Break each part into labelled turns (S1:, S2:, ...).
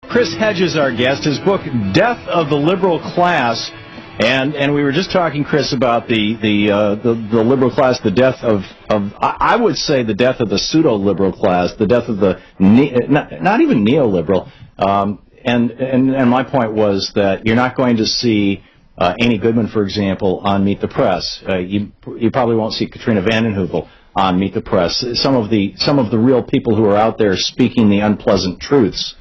S1: Chris Hedges, our guest. His book, Death of the Liberal Class. And we were just talking, Chris, about the liberal class, the death of I would say the death of the pseudo-liberal class, the death of the, not even neoliberal. And my point was that you're not going to see Amy Goodman, for example, on Meet the Press. You probably won't see Katrina vanden Heuvel on Meet the Press. Some of the real people who are out there speaking the unpleasant truths.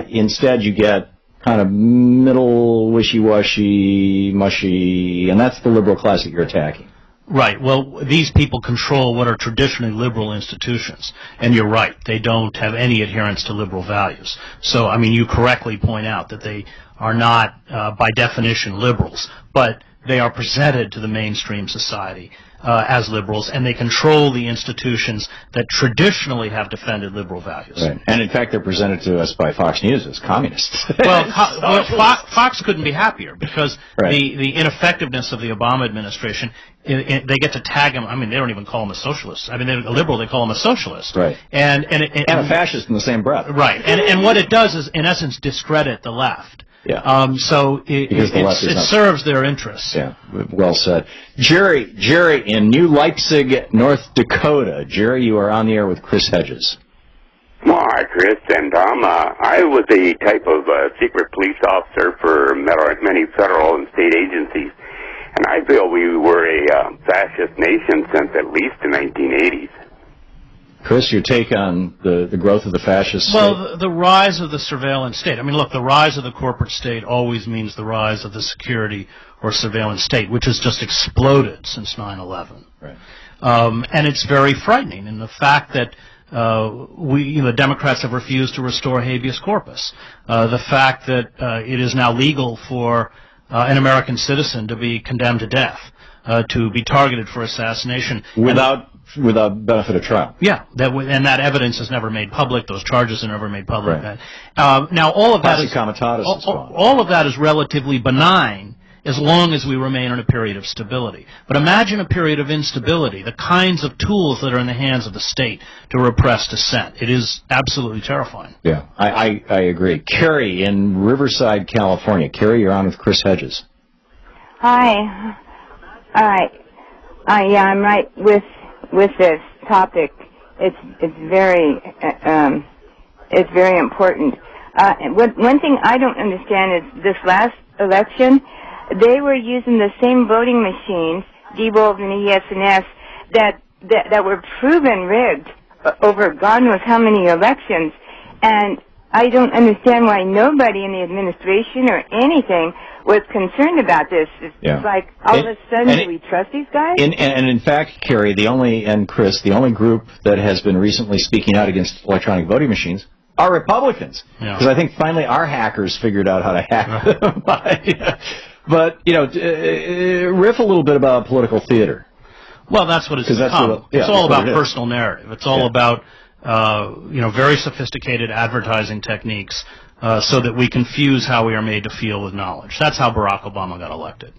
S1: Instead, you get kind of middle, wishy-washy, mushy, and that's the liberal class that you're attacking.
S2: Right. Well, these people control what are traditionally liberal institutions. And you're right. They don't have any adherence to liberal values. So, I mean, you correctly point out that they are not, by definition, liberals. But they are presented to the mainstream society as liberals, and they control the institutions that traditionally have defended liberal values.
S1: Right. And in fact, they're presented to us by Fox News as communists.
S2: Well, Fox couldn't be happier because the ineffectiveness of the Obama administration, they get to tag him. I mean, they don't even call him a socialist. I mean, they're a liberal, they call him a socialist.
S1: Right.
S2: And
S1: a fascist in the same breath.
S2: Right. And what it does is, in essence, discredit the left.
S1: Yeah.
S2: So it serves their interests.
S1: Yeah. Well said. Jerry in New Leipzig, North Dakota. Jerry, you are on the air with Chris Hedges.
S3: Well, hi, Chris and Thom. I was a type of secret police officer for many federal and state agencies, and I feel we were a fascist nation since at least the 1980s.
S1: Chris, your take on the growth of the fascist state?
S2: Well, the rise of the surveillance state. I mean, look, the rise of the corporate state always means the rise of the security or surveillance state, which has just exploded since 9/11.
S1: Right.
S2: And it's very frightening. And the fact that the Democrats have refused to restore habeas corpus, the fact that it is now legal for an American citizen to be condemned to death, to be targeted for assassination
S1: without benefit of trial.
S2: Yeah, and that evidence is never made public. Those charges are never made public. Right. Now, all of that is relatively benign as long as we remain in a period of stability. But imagine a period of instability, the kinds of tools that are in the hands of the state to repress dissent. It is absolutely terrifying.
S1: Yeah, I agree. Carrie in Riverside, California. Carrie, you're on with Chris Hedges.
S4: Hi. Yeah, I'm right with this topic. It's very important. One thing I don't understand is this last election, they were using the same voting machines, Diebold and ES&S, that were proven rigged over God knows how many elections, and I don't understand why nobody in the administration or anything was concerned about this. It's like all of a sudden do we trust these guys?
S1: And in fact, Carrie, Chris, the only group that has been recently speaking out against electronic voting machines are Republicans. Because I think finally our hackers figured out how to hack them. But, riff a little bit about political theater.
S2: Well, that's what it's become. It's all about personal narrative. It's all about, very sophisticated advertising techniques so that we confuse how we are made to feel with knowledge. That's how Barack Obama got elected.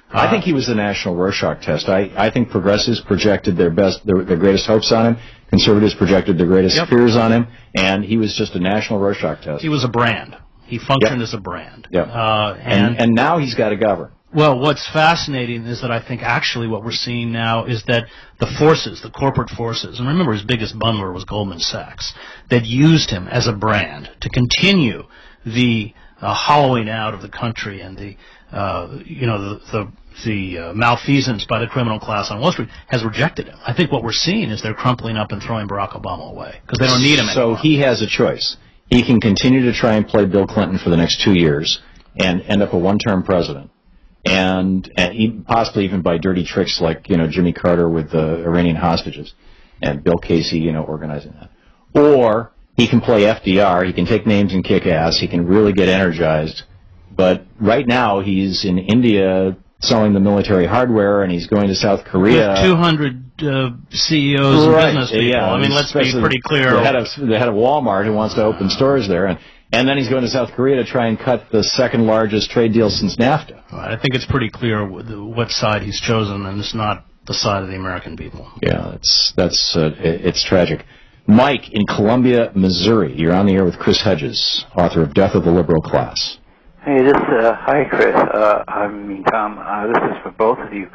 S1: I think he was the national Rorschach test. I think progressives projected their greatest hopes on him. Conservatives projected their greatest fears on him. And he was just a national Rorschach test.
S2: He was a brand. He functioned as a brand.
S1: Yep. And now he's got to govern.
S2: Well, what's fascinating is that I think actually what we're seeing now is that the corporate forces, and remember his biggest bundler was Goldman Sachs, that used him as a brand to continue the hollowing out of the country and the malfeasance by the criminal class on Wall Street has rejected him. I think what we're seeing is they're crumpling up and throwing Barack Obama away because they don't need him anymore.
S1: So he has a choice. He can continue to try and play Bill Clinton for the next 2 years and end up a one-term president, and possibly even by dirty tricks like Jimmy Carter with the Iranian hostages and Bill Casey organizing that. Or he can play FDR. He can take names and kick ass. He can really get energized. But right now he's in India selling the military hardware, and he's going to South Korea.
S2: With 200 CEOs and business people.
S1: Yeah,
S2: I mean, let's be pretty clear.
S1: The head of Walmart who wants to open stores there, and then he's going to South Korea to try and cut the second largest trade deal since NAFTA.
S2: I think it's pretty clear what side he's chosen, and it's not the side of the American people.
S1: Yeah, it's tragic. Mike in Columbia, Missouri. You're on the air with Chris Hedges, author of Death of the Liberal Class.
S5: Hey, hi, Chris. Thom. This is for both of you.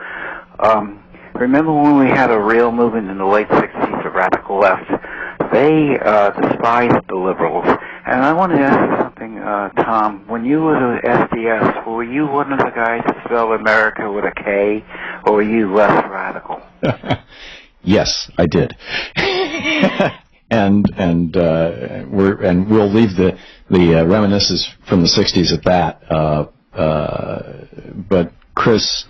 S5: Remember when we had a real movement in the late 60s, the radical left? They despised the liberals. And I want to ask you something, Thom. When you were at SDS, were you one of the guys that spelled America with a K, or were you less radical?
S1: Yes, I did. and we'll leave the reminiscences from the 60s at that. But Chris,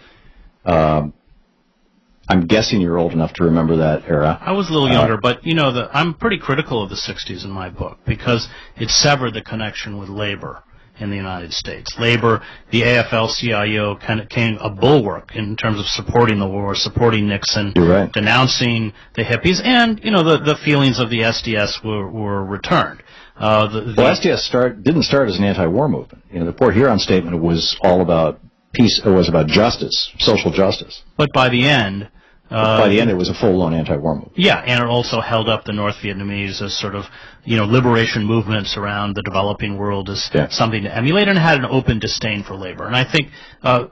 S1: I'm guessing you're old enough to remember that era.
S2: I was a little younger, but you know, I'm pretty critical of the 60s in my book because it severed the connection with labor in the United States. Labor, the AFL-CIO kind of became a bulwark in terms of supporting the war, supporting Nixon,
S1: right,
S2: denouncing the hippies, and you know the feelings of the SDS were returned.
S1: SDS didn't start as an anti-war movement. You know, the Port Huron statement was all about peace. It was about justice, social justice.
S2: But by the end,
S1: it was a full-blown anti-war movement.
S2: Yeah, and it also held up the North Vietnamese as sort of, you know, liberation movements around the developing world as something to emulate, and had an open disdain for labor. And I think,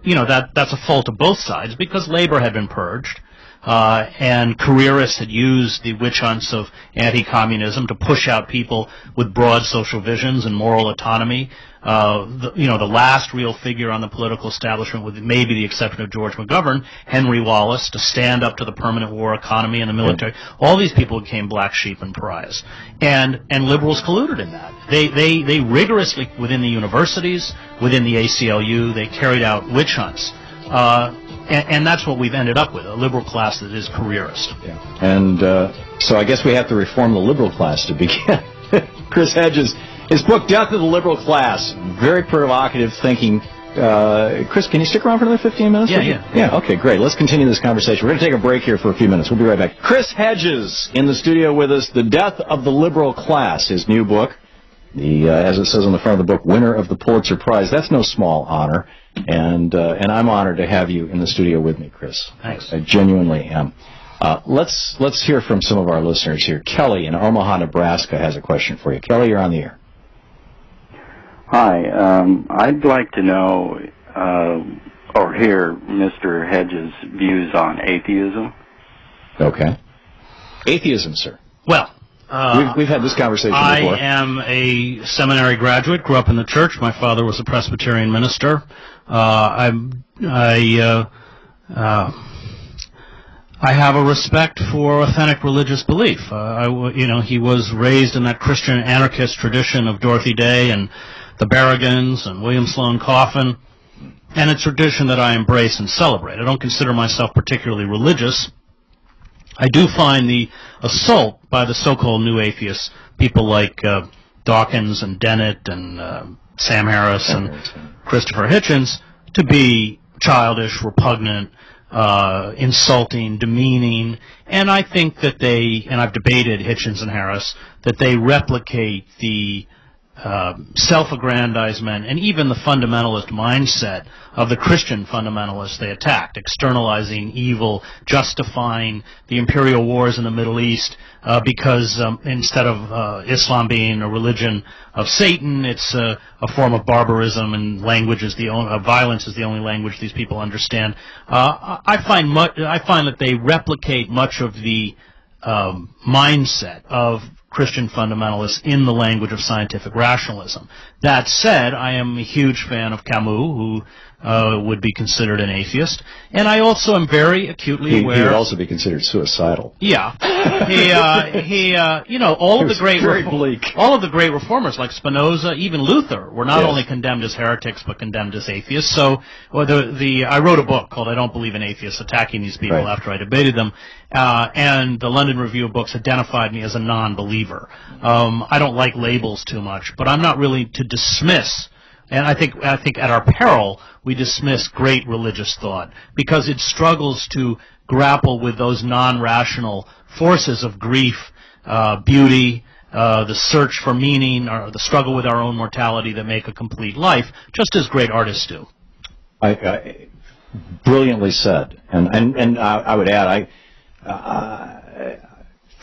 S2: you know, that's a fault of both sides because labor had been purged, and careerists had used the witch hunts of anti-communism to push out people with broad social visions and moral autonomy. The last real figure on the political establishment, with maybe the exception of George McGovern, Henry Wallace, to stand up to the permanent war economy and the military. All these people became black sheep and pariahs, and liberals colluded in that. They rigorously, within the universities, within the ACLU, they carried out witch hunts. And that's what we've ended up with, a liberal class that is careerist.
S1: Yeah. And so I guess we have to reform the liberal class to begin. Chris Hedges, his book, Death of the Liberal Class, very provocative thinking. Chris, can you stick around for another 15 minutes? Yeah, okay, great. Let's continue this conversation. We're going to take a break here for a few minutes. We'll be right back. Chris Hedges in the studio with us, The Death of the Liberal Class, his new book. As it says on the front of the book, winner of the Pulitzer Prize. That's no small honor. And I'm honored to have you in the studio with me, Chris.
S2: Thanks.
S1: I genuinely am. Let's hear from some of our listeners here. Kelly in Omaha, Nebraska has a question for you. Kelly, you're on the air.
S6: Hi. I'd like to know or hear Mr. Hedges' views on atheism.
S1: Okay. Atheism, sir.
S2: Well,
S1: we've had this conversation before.
S2: I am a seminary graduate, grew up in the church. My father was a Presbyterian minister. I have a respect for authentic religious belief. He was raised in that Christian anarchist tradition of Dorothy Day and the Berrigans and William Sloane Coffin, and a tradition that I embrace and celebrate. I don't consider myself particularly religious. I do find the assault by the so-called new atheists, people like Dawkins and Dennett and Sam Harris and Christopher Hitchens, to be childish, repugnant, insulting, demeaning, and I think that and I've debated Hitchens and Harris, that they replicate the self-aggrandizement and even the fundamentalist mindset of the Christian fundamentalists they attacked, externalizing evil, justifying the imperial wars in the Middle East because instead of Islam being a religion of Satan, it's a form of barbarism, and violence is the only language these people understand. I find that they replicate much of the mindset of Christian fundamentalists in the language of scientific rationalism. That said, I am a huge fan of Camus, who would be considered an atheist, and I also am very acutely aware.
S1: He would also be considered suicidal.
S2: Yeah, all of the great reformers like Spinoza, even Luther, were not only condemned as heretics but condemned as atheists. So, I wrote a book called "I Don't Believe in Atheists," attacking these people after I debated them, and the London Review of Books identified me as a non-believer. I don't like labels too much, but I'm not really to dismiss. And I think at our peril, we dismiss great religious thought because it struggles to grapple with those non-rational forces of grief, beauty, the search for meaning, or the struggle with our own mortality that make a complete life, just as great artists do.
S1: I brilliantly said, and I would add,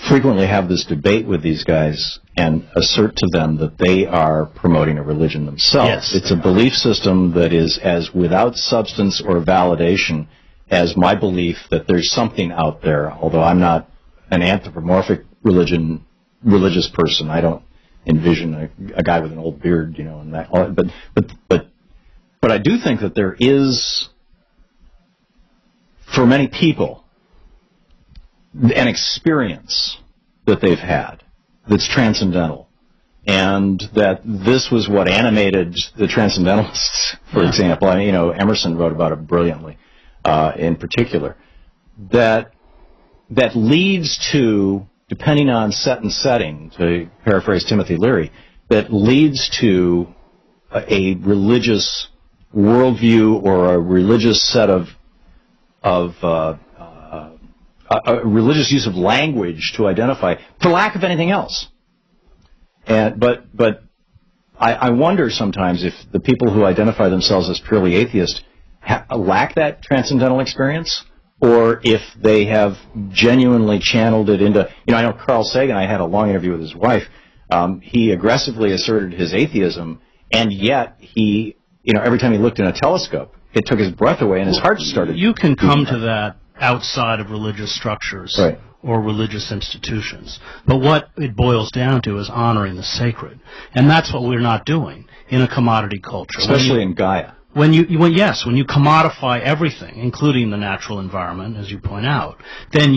S1: frequently have this debate with these guys and assert to them that they are promoting a religion themselves.
S2: Yes.
S1: It's a belief system that is as without substance or validation as my belief that there's something out there, although I'm not an anthropomorphic religious person. I don't envision a guy with an old beard, and that. But I do think that there is, for many people, an experience that they've had that's transcendental, and that this was what animated the Transcendentalists, for example. I mean, Emerson wrote about it brilliantly, in particular. That leads to, depending on set and setting, to paraphrase Timothy Leary, that leads to a religious worldview or a religious set of a religious use of language to identify, for lack of anything else. But I wonder sometimes if the people who identify themselves as purely atheist lack that transcendental experience, or if they have genuinely channeled it into, I know Carl Sagan, I had a long interview with his wife, he aggressively asserted his atheism, and yet he, every time he looked in a telescope, it took his breath away and his heart started.
S2: You can come to that outside of religious structures,
S1: right,
S2: or religious institutions. But what it boils down to is honoring the sacred. And that's what we're not doing in a commodity culture.
S1: Especially in Gaia.
S2: When you commodify everything, including the natural environment, as you point out, then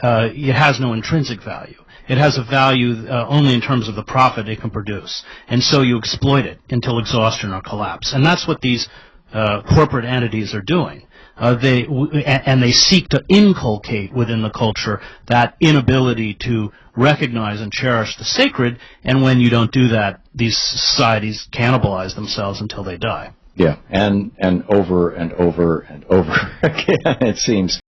S2: it has no intrinsic value. It has a value only in terms of the profit it can produce. And so you exploit it until exhaustion or collapse. And that's what these corporate entities are doing. They seek to inculcate within the culture that inability to recognize and cherish the sacred, and when you don't do that, these societies cannibalize themselves until they die.
S1: Yeah, and over and over and over again, it seems.